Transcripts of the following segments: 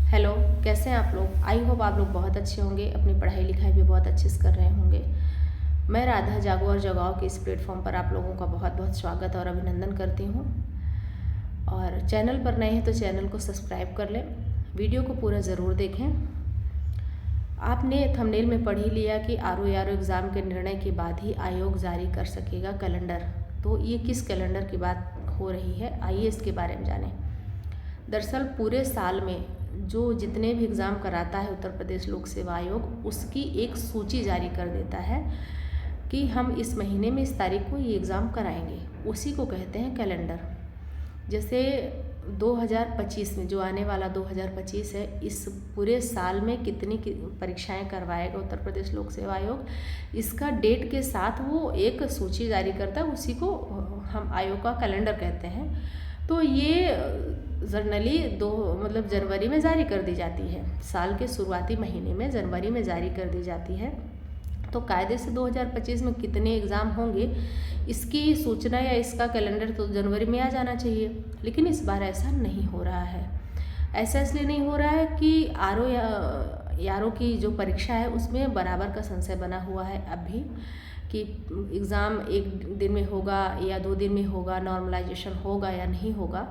Hello, कैसे हैं आप लोग। आई होप आप लोग बहुत अच्छे होंगे, अपनी पढ़ाई लिखाई भी बहुत अच्छे से कर रहे होंगे। मैं राधा जागो और जगाओ के इस प्लेटफॉर्म पर आप लोगों का बहुत बहुत स्वागत और अभिनंदन करती हूँ। और चैनल पर नए हैं तो चैनल को सब्सक्राइब कर लें, वीडियो को पूरा ज़रूर देखें। आपने थंबनेल में पढ़ ही लिया कि आरओ एग्ज़ाम के निर्णय के बाद ही आयोग जारी कर सकेगा कैलेंडर। तो ये किस कैलेंडर की बात हो रही है, आइए इसके बारे में जानें। दरअसल पूरे साल में जो जितने भी एग्ज़ाम कराता है उत्तर प्रदेश लोक सेवा आयोग, उसकी एक सूची जारी कर देता है कि हम इस महीने में इस तारीख को ये एग्ज़ाम कराएंगे। उसी को कहते हैं कैलेंडर। जैसे 2025 में जो आने वाला 2025 है, इस पूरे साल में कितनी परीक्षाएं करवाएगा उत्तर प्रदेश लोक सेवा आयोग, इसका डेट के साथ वो एक सूची जारी करता है। उसी को हम आयोग का कैलेंडर कहते हैं। तो ये जनरली जनवरी में जारी कर दी जाती है, साल के शुरुआती महीने में जनवरी में जारी कर दी जाती है। तो कायदे से 2025 में कितने एग्ज़ाम होंगे इसकी सूचना या इसका कैलेंडर तो जनवरी में आ जाना चाहिए, लेकिन इस बार ऐसा नहीं हो रहा है। ऐसा इसलिए नहीं हो रहा है कि आरओ की जो परीक्षा है उसमें बराबर का संशय बना हुआ है अभी कि एग्ज़ाम एक दिन में होगा या 2 दिन में होगा, नॉर्मलाइजेशन होगा या नहीं होगा।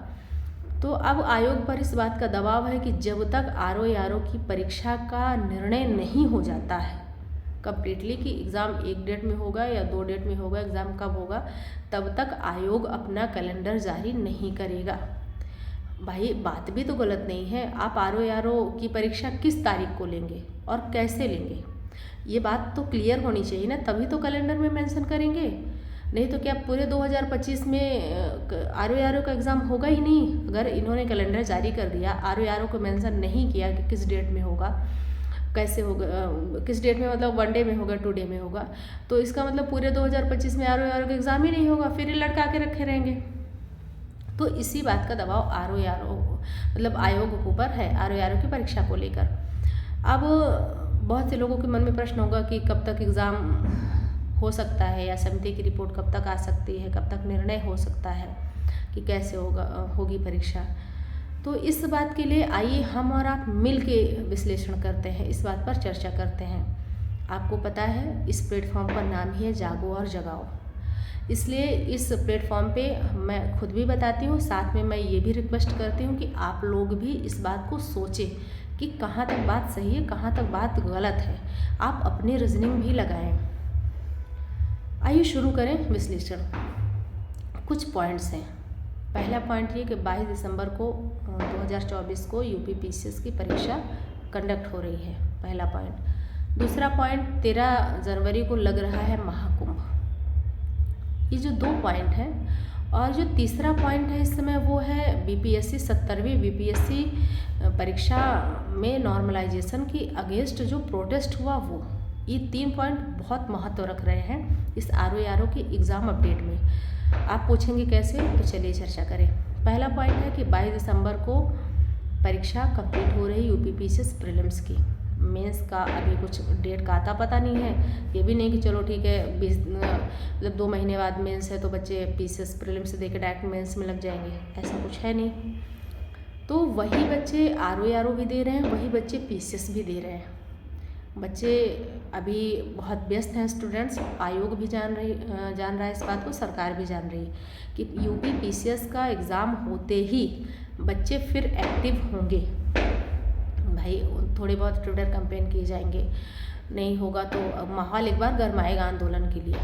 तो अब आयोग पर इस बात का दबाव है कि जब तक आरओ की परीक्षा का निर्णय नहीं हो जाता है कम्प्लीटली कि एग्ज़ाम एक डेट में होगा या 2 डेट में होगा, एग्ज़ाम कब होगा, तब तक आयोग अपना कैलेंडर जारी नहीं करेगा। भाई बात भी तो गलत नहीं है। आप आरओ की परीक्षा किस तारीख को लेंगे और कैसे लेंगे, ये बात तो क्लियर होनी चाहिए ना, तभी तो कैलेंडर में मेंशन करेंगे। नहीं तो क्या पूरे 2025 में आरओ का एग्ज़ाम होगा ही नहीं। अगर इन्होंने कैलेंडर जारी कर दिया, आरओ को मेंशन नहीं किया कि किस डेट में होगा, कैसे होगा, किस डेट में, मतलब 1 डे में होगा, 2 डे में होगा, तो इसका मतलब पूरे 2025 में आरओ का एग्ज़ाम ही नहीं होगा, फिर ये लटका के रखे रहेंगे। तो इसी बात का दबाव आयोग के ऊपर है आरओ की परीक्षा को लेकर। अब बहुत से लोगों के मन में प्रश्न होगा कि कब तक एग्ज़ाम हो सकता है या समिति की रिपोर्ट कब तक आ सकती है, कब तक निर्णय हो सकता है कि कैसे होगी परीक्षा। तो इस बात के लिए आइए हम और आप मिल के विश्लेषण करते हैं, इस बात पर चर्चा करते हैं। आपको पता है इस प्लेटफॉर्म का नाम ही है जागो और जगाओ, इसलिए इस प्लेटफॉर्म पे मैं खुद भी बताती हूँ, साथ में मैं ये भी रिक्वेस्ट करती हूँ कि आप लोग भी इस बात को सोचें कि कहाँ तक बात सही है, कहाँ तक बात गलत है। आप अपनी रीजनिंग भी लगाएं। आइए शुरू करें विश्लेषण। कुछ पॉइंट्स हैं। पहला पॉइंट ये कि 22 दिसंबर को 2024 को यूपी पीसीएस की परीक्षा कंडक्ट हो रही है, पहला पॉइंट। दूसरा पॉइंट 13 जनवरी को लग रहा है महाकुंभ। ये जो 2 पॉइंट हैं, और जो तीसरा पॉइंट है इस समय वो है बीपीएससी 70वीं बीपीएससी परीक्षा में नॉर्मलाइजेशन की अगेंस्ट जो प्रोटेस्ट हुआ वो। ये 3 पॉइंट बहुत महत्व रख रहे हैं इस आरओ की एग्ज़ाम अपडेट में। आप पूछेंगे कैसे, तो चलिए चर्चा करें। पहला पॉइंट है कि 22 दिसंबर को परीक्षा कंप्लीट हो रही यूपी पीसीएस प्रीलिम्स की। मेंस का अभी कुछ डेट का आता पता नहीं है। ये भी नहीं कि चलो ठीक है 2 महीने बाद मेंस है तो बच्चे पीसीएस प्रीलिम्स से देकर डायरेक्ट मेंस में लग जाएंगे, ऐसा कुछ है नहीं। तो वही बच्चे आरओ भी दे रहे हैं, वही बच्चे पीसीएस भी दे रहे हैं। बच्चे अभी बहुत व्यस्त हैं स्टूडेंट्स। आयोग भी जान रहा है इस बात को, सरकार भी जान रही है कि यूपी पीसीएस का एग्ज़ाम होते ही बच्चे फिर एक्टिव होंगे। भाई थोड़े बहुत ट्विटर कैंपेन किए जाएंगे, नहीं होगा तो माहौल एक बार गरमाएगा आंदोलन के लिए।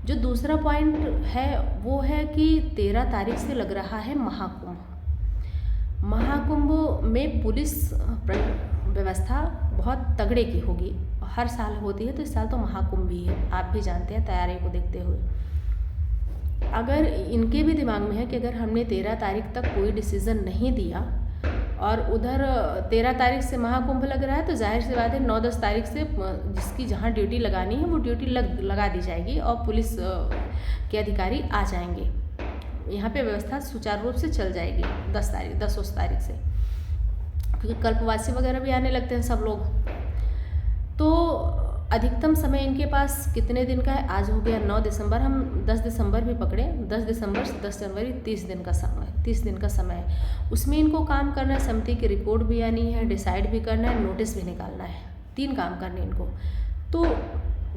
जो दूसरा पॉइंट है वो है कि 13 तारीख से लग रहा है महाकुंभ। महाकुंभ में पुलिस व्यवस्था बहुत तगड़े की होगी, हर साल होती है, तो इस साल तो महाकुंभ भी है, आप भी जानते हैं तैयारी को देखते हुए। अगर इनके भी दिमाग में है कि अगर हमने 13 तारीख तक कोई डिसीज़न नहीं दिया और उधर 13 तारीख से महाकुंभ लग रहा है, तो जाहिर सी बात है 9-10 तारीख से जिसकी जहाँ ड्यूटी लगानी है वो ड्यूटी लगा दी जाएगी और पुलिस के अधिकारी आ जाएंगे। यहाँ पे व्यवस्था सुचारू रूप से चल जाएगी 10 तारीख से, क्योंकि कल्पवासी वगैरह भी आने लगते हैं सब लोग। तो अधिकतम समय इनके पास कितने दिन का है? आज हो गया 9 दिसंबर, हम 10 दिसंबर भी पकड़े, 10 दिसंबर से 10 जनवरी 30 दिन का समय है। उसमें इनको काम करना है, समिति की रिपोर्ट भी आनी है, डिसाइड भी करना है, नोटिस भी निकालना है, 3 काम करने इनको। तो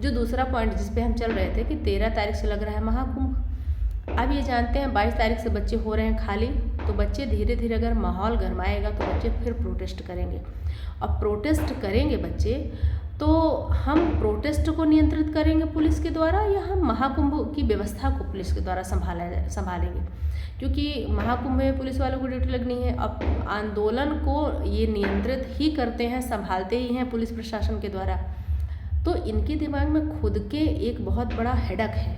जो दूसरा पॉइंट जिस पे हम चल रहे थे कि 13 तारीख से लग रहा है महाकुंभ। अब ये जानते हैं 22 तारीख से बच्चे हो रहे हैं खाली, तो बच्चे धीरे धीरे अगर माहौल गरमाएगा तो बच्चे फिर प्रोटेस्ट करेंगे। अब प्रोटेस्ट करेंगे बच्चे तो हम प्रोटेस्ट को नियंत्रित करेंगे पुलिस के द्वारा, या हम महाकुंभ की व्यवस्था को पुलिस के द्वारा संभालेंगे, क्योंकि महाकुंभ में पुलिस वालों को ड्यूटी लगनी है। अब आंदोलन को ये नियंत्रित ही करते हैं, संभालते ही हैं पुलिस प्रशासन के द्वारा। तो इनके दिमाग में खुद के एक बहुत बड़ा हेडक है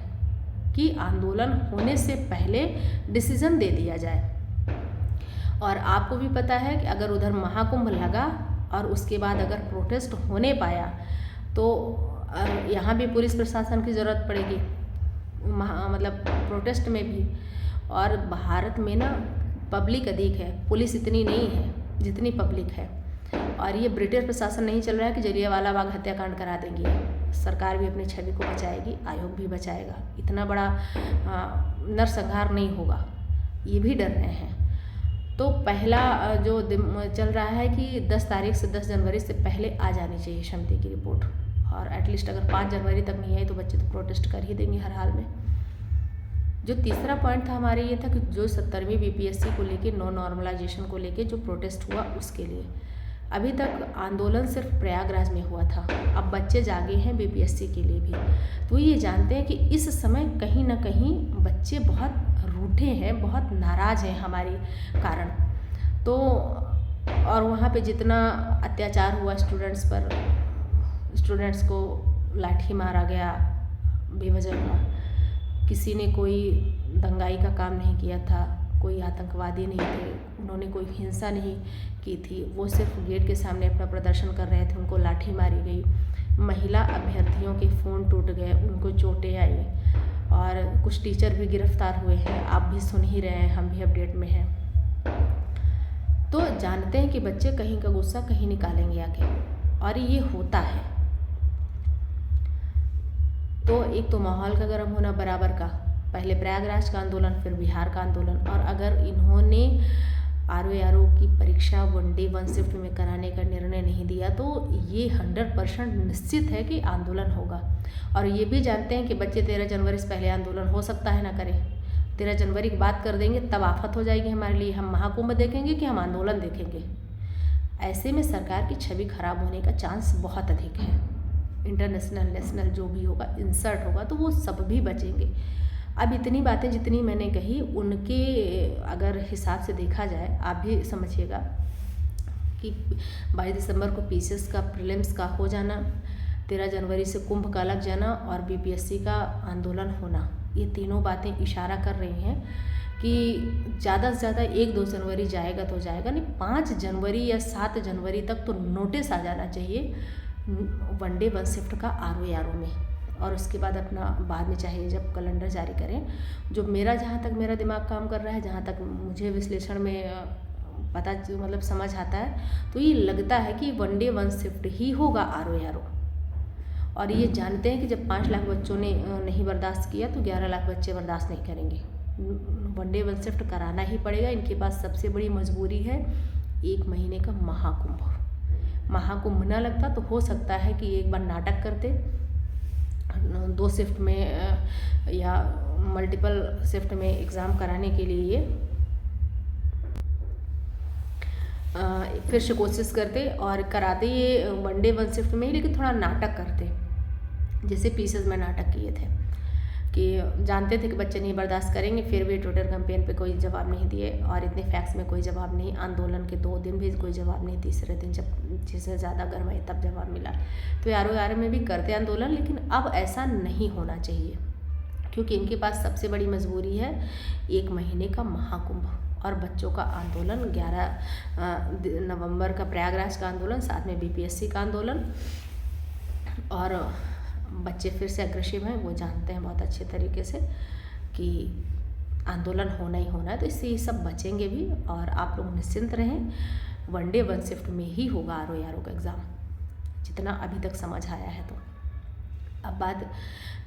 कि आंदोलन होने से पहले डिसीजन दे दिया जाए। और आपको भी पता है कि अगर उधर महाकुंभ लगा और उसके बाद अगर प्रोटेस्ट होने पाया तो यहाँ भी पुलिस प्रशासन की ज़रूरत पड़ेगी, मतलब प्रोटेस्ट में भी। और भारत में ना पब्लिक अधिक है, पुलिस इतनी नहीं है जितनी पब्लिक है। और ये ब्रिटिश प्रशासन नहीं चल रहा है कि जलियांवाला बाग हत्याकांड करा देंगी, सरकार भी अपनी छवि को बचाएगी, आयोग भी बचाएगा, इतना बड़ा नरसंहार नहीं होगा, ये भी डर रहे हैं। तो पहला जो चल रहा है कि 10 तारीख से 10 जनवरी से पहले आ जानी चाहिए समिति की रिपोर्ट, और एटलीस्ट अगर 5 जनवरी तक नहीं आई तो बच्चे तो प्रोटेस्ट कर ही देंगे हर हाल में। जो तीसरा पॉइंट था हमारे ये था कि जो 70वीं बीपीएससी को लेके नो नॉर्मलाइजेशन को लेके जो प्रोटेस्ट हुआ उसके लिए अभी तक आंदोलन सिर्फ प्रयागराज में हुआ था, अब बच्चे जागे हैं बीपीएससी के लिए भी। तो ये जानते हैं कि इस समय कहीं ना कहीं बच्चे बहुत रूठे हैं, बहुत नाराज़ हैं हमारे कारण। तो और वहाँ पे जितना अत्याचार हुआ स्टूडेंट्स पर, स्टूडेंट्स को लाठी मारा गया बेवजह का, किसी ने कोई दंगाई का काम नहीं किया था, कोई आतंकवादी नहीं थे, उन्होंने कोई हिंसा नहीं की थी, वो सिर्फ गेट के सामने अपना प्रदर्शन कर रहे थे, उनको लाठी मारी गई। महिला अभ्यर्थियों के फ़ोन टूट गए, उनको चोटें आई, और कुछ टीचर भी गिरफ्तार हुए हैं, आप भी सुन ही रहे हैं, हम भी अपडेट में हैं। तो जानते हैं कि बच्चे कहीं का गुस्सा कहीं निकालेंगे आके, और ये होता है। तो एक तो माहौल का गर्म होना बराबर का, पहले प्रयागराज का आंदोलन फिर बिहार का आंदोलन, और अगर इन्होंने RO की परीक्षा 1 डे 1 शिफ्ट में कराने का निर्णय नहीं दिया तो ये 100% निश्चित है कि आंदोलन होगा। और ये भी जानते हैं कि बच्चे 13 जनवरी से पहले आंदोलन हो सकता है ना करें, 13 जनवरी की बात कर देंगे तब आफत हो जाएगी हमारे लिए, हम महाकुंभ देखेंगे कि हम आंदोलन देखेंगे। ऐसे में सरकार की छवि खराब होने का चांस बहुत अधिक है। इंटरनेशनल नेशनल जो भी होगा इंसर्ट होगा तो वो सब भी बचेंगे। अब इतनी बातें जितनी मैंने कही उनके अगर हिसाब से देखा जाए, आप भी समझिएगा कि 22 दिसंबर को पीसीएस का प्रीलिम्स का हो जाना, 13 जनवरी से कुंभ का लग जाना और बीपीएससी का आंदोलन होना, ये तीनों बातें इशारा कर रही हैं कि ज़्यादा से ज़्यादा 1-2 जनवरी जाएगा तो जाएगा नहीं, 5 जनवरी या 7 जनवरी तक तो नोटिस आ जाना चाहिए 1 डे 1 शिफ्ट का RO में। और उसके बाद अपना बाद में चाहिए जब कैलेंडर जारी करें। जो जहाँ तक मेरा दिमाग काम कर रहा है, जहाँ तक मुझे विश्लेषण में पता मतलब समझ आता है, तो ये लगता है कि 1 डे 1 शिफ्ट ही होगा RO। और ये जानते हैं कि जब 5 लाख बच्चों ने नहीं बर्दाश्त किया तो 11 लाख बच्चे बर्दाश्त नहीं करेंगे। 1 डे 1 शिफ्ट कराना ही पड़ेगा। इनके पास सबसे बड़ी मजबूरी है 1 महीने का महाकुंभ ना लगता तो हो सकता है कि एक बार नाटक करते, 2 शिफ्ट में या मल्टीपल शिफ्ट में एग्ज़ाम कराने के लिए फिर से कोशिश करते और कराते ये 1 डे 1 शिफ्ट में ही, लेकिन थोड़ा नाटक करते जैसे पीसेस में नाटक किए थे कि जानते थे कि बच्चे नहीं बर्दाश्त करेंगे, फिर भी ट्विटर कैंपेन पे कोई जवाब नहीं दिए और इतने फैक्स में कोई जवाब नहीं, आंदोलन के 2 दिन भी कोई जवाब नहीं, तीसरे दिन जब जिससे ज़्यादा गर्म है तब जवाब मिला। तो RO में भी करते आंदोलन, लेकिन अब ऐसा नहीं होना चाहिए क्योंकि इनके पास सबसे बड़ी मजबूरी है 1 महीने का महाकुंभ और बच्चों का आंदोलन 11 नवंबर का प्रयागराज का आंदोलन, साथ में बीपीएससी का आंदोलन। और बच्चे फिर से अग्रेसिव हैं, वो जानते हैं बहुत अच्छे तरीके से कि आंदोलन होना ही होना है, तो इससे ये सब बचेंगे भी। और आप लोग निश्चिंत रहें, 1 डे 1 शिफ्ट में ही होगा RO का एग्ज़ाम, जितना अभी तक समझ आया है। तो अब बात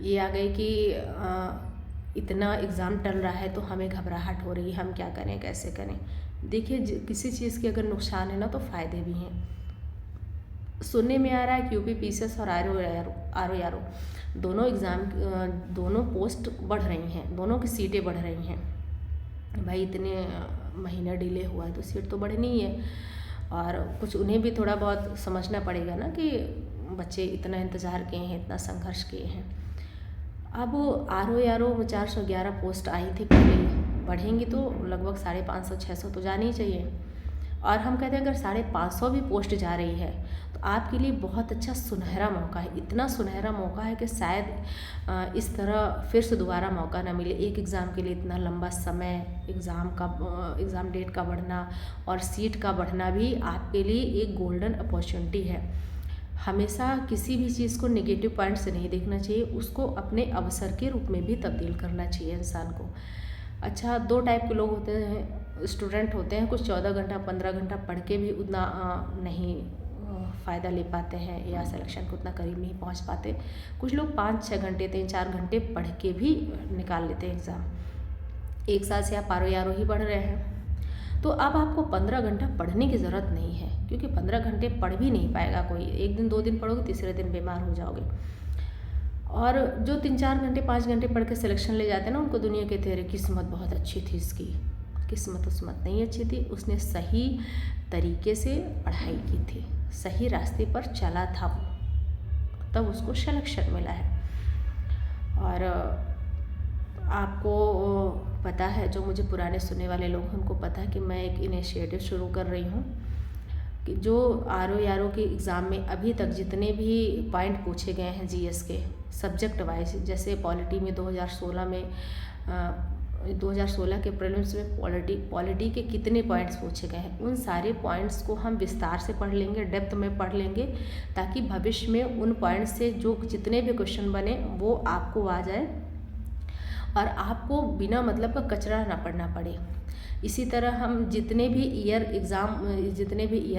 ये आ गई कि इतना एग्ज़ाम टल रहा है तो हमें घबराहट हो रही है, हम क्या करें, कैसे करें। देखिए, किसी चीज़ के अगर नुकसान है ना तो फ़ायदे भी हैं। सुनने में आ रहा है कि यूपी पीसीएस और आर ओ दोनों एग्ज़ाम दोनों पोस्ट बढ़ रही हैं, दोनों की सीटें बढ़ रही हैं। भाई इतने महीना डिले हुआ है तो सीट तो बढ़नी ही है, और कुछ उन्हें भी थोड़ा बहुत समझना पड़ेगा ना कि बच्चे इतना इंतज़ार किए हैं, इतना संघर्ष किए हैं। अब आर ओ में 411 पोस्ट आई थी पहले, बढ़ेंगी तो लगभग 550-600 तो जानी ही चाहिए। और हम कहते हैं अगर 550 भी पोस्ट जा रही है तो आपके लिए बहुत अच्छा सुनहरा मौका है, इतना सुनहरा मौका है कि शायद इस तरह फिर से दोबारा मौका ना मिले। एक एग्ज़ाम के लिए इतना लंबा समय, एग्ज़ाम डेट का बढ़ना और सीट का बढ़ना भी आपके लिए एक गोल्डन अपॉर्चुनिटी है। हमेशा किसी भी चीज़ को नेगेटिव पॉइंट से नहीं देखना चाहिए, उसको अपने अवसर के रूप में भी तब्दील करना चाहिए इंसान को। अच्छा, 2 टाइप के लोग होते हैं, स्टूडेंट होते हैं, कुछ 14 घंटा 15 घंटा पढ़ के भी उतना नहीं फ़ायदा ले पाते हैं या सिलेक्शन को उतना करीब नहीं पहुंच पाते। कुछ लोग 5-6 घंटे 3-4 घंटे पढ़ के भी निकाल लेते हैं एग्ज़ाम। एक साल से आप आर ओ ही पढ़ रहे हैं तो अब आपको 15 घंटा पढ़ने की ज़रूरत नहीं है, क्योंकि 15 घंटे पढ़ भी नहीं पाएगा कोई। एक दिन 2 दिन पढ़ोगे, तीसरे दिन बीमार हो जाओगे। और जो 3-4 घंटे 5 घंटे पढ़ के सिलेक्शन ले जाते हैं ना, उनको दुनिया कहते हैं किस्मत बहुत अच्छी थी इसकी। किस्मत उस्मत नहीं अच्छी थी, उसने सही तरीके से पढ़ाई की थी, सही रास्ते पर चला था वो, तब उसको सिलेक्शन मिला है। और आपको पता है, जो मुझे पुराने सुनने वाले लोग हैं उनको पता है कि मैं एक इनिशिएटिव शुरू कर रही हूँ कि जो आर ओ के एग्ज़ाम में अभी तक जितने भी पॉइंट पूछे गए हैं जीएस के सब्जेक्ट वाइज, जैसे पॉलिटी में 2016 के प्रीलिम्स में पॉलिटी के कितने पॉइंट्स पूछे गए हैं, उन सारे पॉइंट्स को हम विस्तार से पढ़ लेंगे, डेप्थ में पढ़ लेंगे, ताकि भविष्य में उन पॉइंट्स से जो जितने भी क्वेश्चन बने वो आपको आ जाए और आपको बिना मतलब का कचरा ना पढ़ना पड़े। इसी तरह हम जितने भी ईयर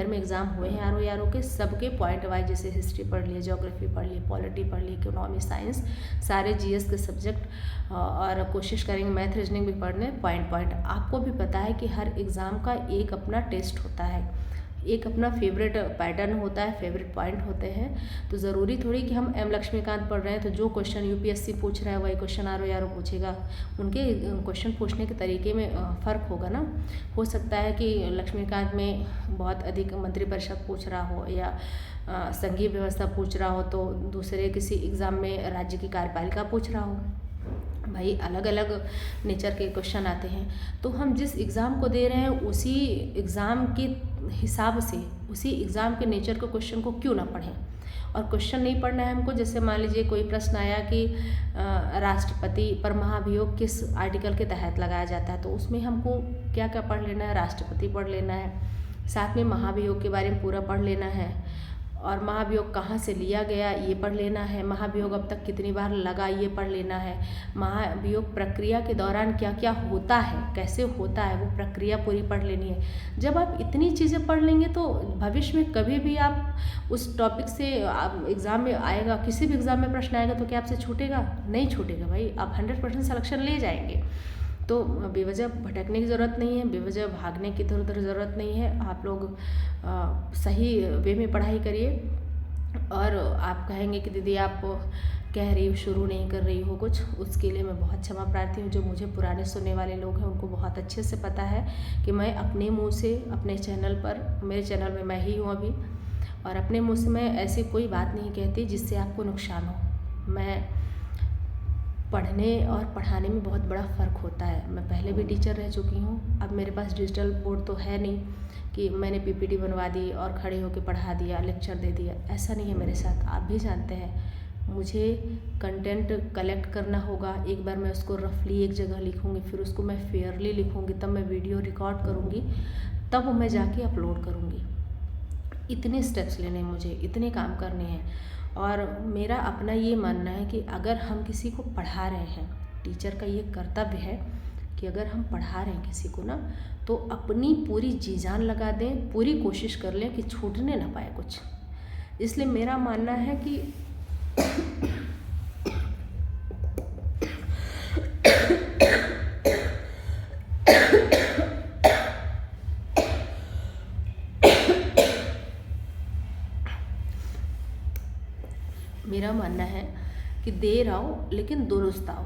में एग्ज़ाम हुए हैं आर ओ के, सबके पॉइंट वाइज, जैसे हिस्ट्री पढ़ लिए, ज्योग्राफी पढ़ लिए, पॉलिटी पढ़ ली, इकोनॉमी, साइंस, सारे जीएस के सब्जेक्ट, और कोशिश करेंगे मैथ रीजनिंग भी पढ़ने पॉइंट। आपको भी पता है कि हर एग्ज़ाम का एक अपना टेस्ट होता है, एक अपना फेवरेट पैटर्न होता है, फेवरेट पॉइंट होते हैं। तो ज़रूरी थोड़ी कि हम एम लक्ष्मीकांत पढ़ रहे हैं तो जो क्वेश्चन यूपीएससी पूछ रहा है वही क्वेश्चन आर ओ पूछेगा। उनके क्वेश्चन पूछने के तरीके में फ़र्क होगा ना। हो सकता है कि लक्ष्मीकांत में बहुत अधिक मंत्रिपरिषद पूछ रहा हो या संघीय व्यवस्था पूछ रहा हो, तो दूसरे किसी एग्ज़ाम में राज्य की कार्यपालिका पूछ रहा हो। भाई अलग अलग नेचर के क्वेश्चन आते हैं, तो हम जिस एग्ज़ाम को दे रहे हैं उसी एग्ज़ाम के हिसाब से, उसी एग्ज़ाम के नेचर के क्वेश्चन को क्यों ना पढ़ें। और क्वेश्चन नहीं पढ़ना है हमको, जैसे मान लीजिए कोई प्रश्न आया कि राष्ट्रपति पर महाभियोग किस आर्टिकल के तहत लगाया जाता है, तो उसमें हमको क्या क्या पढ़ लेना है, राष्ट्रपति पढ़ लेना है, साथ में महाभियोग के बारे में पूरा पढ़ लेना है, और महाभियोग कहाँ से लिया गया ये पढ़ लेना है, महाभियोग अब तक कितनी बार लगा ये पढ़ लेना है, महाभियोग प्रक्रिया के दौरान क्या क्या होता है, कैसे होता है, वो प्रक्रिया पूरी पढ़ लेनी है। जब आप इतनी चीज़ें पढ़ लेंगे तो भविष्य में कभी भी आप उस टॉपिक से एग्ज़ाम में आएगा, किसी भी एग्ज़ाम में प्रश्न आएगा तो क्या आपसे छूटेगा? नहीं छूटेगा भाई, आप 100% सिलेक्शन ले जाएंगे। तो बेवजह भटकने की ज़रूरत नहीं है, बेवजह भागने की इधर उधर ज़रूरत नहीं है। आप लोग सही वे में पढ़ाई करिए। और आप कहेंगे कि दीदी आप कह रही हो, शुरू नहीं कर रही हो कुछ, उसके लिए मैं बहुत क्षमा प्रार्थी हूँ। जो मुझे पुराने सुनने वाले लोग हैं उनको बहुत अच्छे से पता है कि मैं अपने मुँह से अपने चैनल पर, मेरे चैनल में मैं ही हूँ अभी, और अपने मुँह से मैं ऐसी कोई बात नहीं कहती जिससे आपको नुकसान हो। मैं पढ़ने और पढ़ाने में बहुत बड़ा फ़र्क होता है। मैं पहले भी टीचर रह चुकी हूँ। अब मेरे पास डिजिटल बोर्ड तो है नहीं कि मैंने पीपीटी बनवा दी और खड़े होकर पढ़ा दिया, लेक्चर दे दिया, ऐसा नहीं है मेरे साथ। आप भी जानते हैं मुझे कंटेंट कलेक्ट करना होगा। एक बार मैं उसको रफली एक जगह लिखूँगी, फिर उसको मैं फेयरली लिखूँगी, तब मैं वीडियो रिकॉर्ड करूँगी, तब मैं जाके अपलोड करूँगी। इतने स्टेप्स लेने हैं मुझे, इतने काम करने हैं। और मेरा अपना ये मानना है कि अगर हम किसी को पढ़ा रहे हैं, टीचर का ये कर्तव्य है कि अगर हम पढ़ा रहे हैं किसी को ना, तो अपनी पूरी जी जान लगा दें, पूरी कोशिश कर लें कि छूटने ना पाए कुछ। इसलिए मेरा मानना है कि मेरा मानना है कि देर आओ लेकिन दुरुस्त आओ।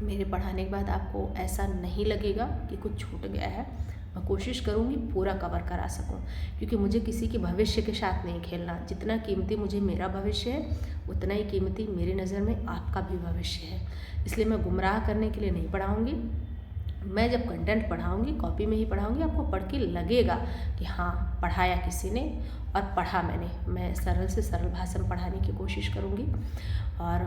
मेरे पढ़ाने के बाद आपको ऐसा नहीं लगेगा कि कुछ छूट गया है। मैं कोशिश करूँगी पूरा कवर करा सकूँ, क्योंकि मुझे किसी के भविष्य के साथ नहीं खेलना। जितना कीमती मुझे मेरा भविष्य है, उतना ही कीमती मेरी नज़र में आपका भी भविष्य है। इसलिए मैं गुमराह करने के लिए नहीं पढ़ाऊँगी। मैं जब कंटेंट पढ़ाऊँगी, कॉपी में ही पढ़ाऊँगी। आपको पढ़ के लगेगा कि हाँ, पढ़ाया किसी ने और पढ़ा मैंने। मैं सरल से सरल भाषा में पढ़ाने की कोशिश करूँगी और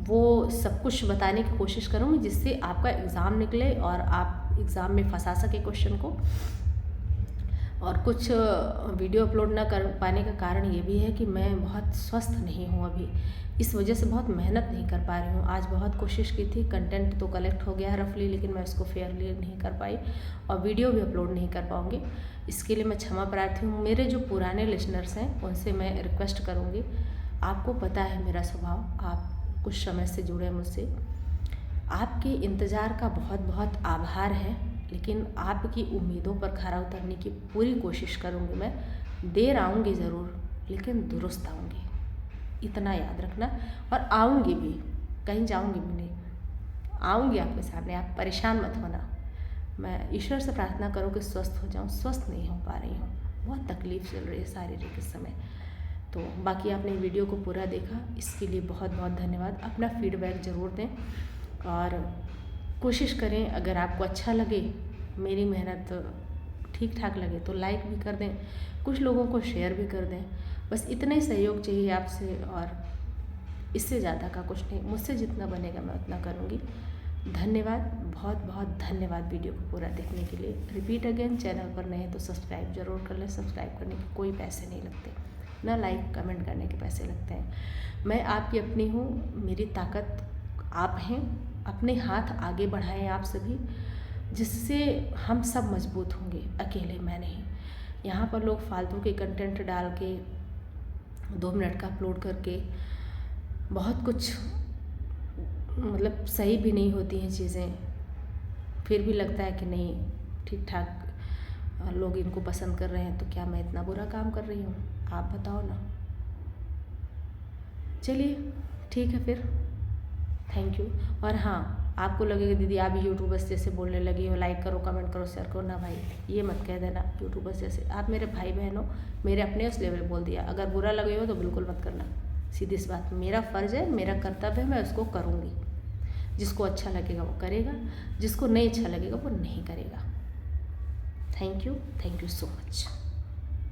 वो सब कुछ बताने की कोशिश करूँगी जिससे आपका एग्ज़ाम निकले और आप एग्ज़ाम में फंसा सके क्वेश्चन को। और कुछ वीडियो अपलोड ना कर पाने का कारण ये भी है कि मैं बहुत स्वस्थ नहीं हूँ अभी, इस वजह से बहुत मेहनत नहीं कर पा रही हूँ। आज बहुत कोशिश की थी, कंटेंट तो कलेक्ट हो गया रफली, लेकिन मैं उसको फेयरली नहीं कर पाई और वीडियो भी अपलोड नहीं कर पाऊँगी। इसके लिए मैं क्षमा प्रार्थी हूँ। मेरे जो पुराने लिसनर्स हैं उनसे मैं रिक्वेस्ट करूँगी, आपको पता है मेरा स्वभाव, आप कुछ समय से जुड़े मुझसे, आपके इंतज़ार का बहुत बहुत आभार है, लेकिन आपकी उम्मीदों पर खरा उतरने की पूरी कोशिश करूँगी। मैं देर आऊँगी ज़रूर, लेकिन दुरुस्त आऊँगी, इतना याद रखना। और आऊँगी भी, कहीं जाऊँगी भी नहीं, आऊँगी आपके सामने, आप परेशान मत होना। मैं ईश्वर से प्रार्थना करूँ कि स्वस्थ हो जाऊँ, स्वस्थ नहीं हो पा रही हूँ, बहुत तकलीफ़ चल रही है शारीरिक इस समय। तो बाकी आपने वीडियो को पूरा देखा, इसके लिए बहुत बहुत धन्यवाद। अपना फीडबैक ज़रूर दें और कोशिश करें, अगर आपको अच्छा लगे, मेरी मेहनत ठीक ठाक लगे तो लाइक भी कर दें, कुछ लोगों को शेयर भी कर दें। बस इतना ही सहयोग चाहिए आपसे और इससे ज़्यादा का कुछ नहीं। मुझसे जितना बनेगा मैं उतना करूँगी। धन्यवाद, बहुत बहुत धन्यवाद वीडियो को पूरा देखने के लिए। रिपीट अगेन, चैनल पर नए तो सब्सक्राइब जरूर कर लें। सब्सक्राइब करने के कोई पैसे नहीं लगते, ना लाइक कमेंट करने के पैसे लगते हैं। मैं आपकी अपनी हूँ, मेरी ताकत आप हैं। अपने हाथ आगे बढ़ाएं आप सभी, जिससे हम सब मजबूत होंगे, अकेले मैं नहीं। यहाँ पर लोग फालतू के कंटेंट डाल के 2 मिनट का अपलोड करके बहुत कुछ मतलब सही भी नहीं होती हैं चीज़ें, फिर भी लगता है कि नहीं ठीक ठाक लोग इनको पसंद कर रहे हैं, तो क्या मैं इतना बुरा काम कर रही हूँ? आप बताओ ना। चलिए ठीक है फिर, थैंक यू। और हाँ, आपको लगेगा दीदी आप यूट्यूबर्स जैसे बोलने लगी हो, लाइक करो, कमेंट करो, शेयर करो, ना भाई ये मत कह देना यूट्यूबर्स जैसे। आप मेरे भाई बहन हो, मेरे अपने उस लेवल बोल दिया। अगर बुरा लगे हो तो बिल्कुल मत करना, सीधी सी बात। मेरा फ़र्ज़ है, मेरा कर्तव्य है, मैं उसको करूँगी। जिसको अच्छा लगेगा वो करेगा, जिसको नहीं अच्छा लगेगा वो नहीं करेगा। Thank you so much.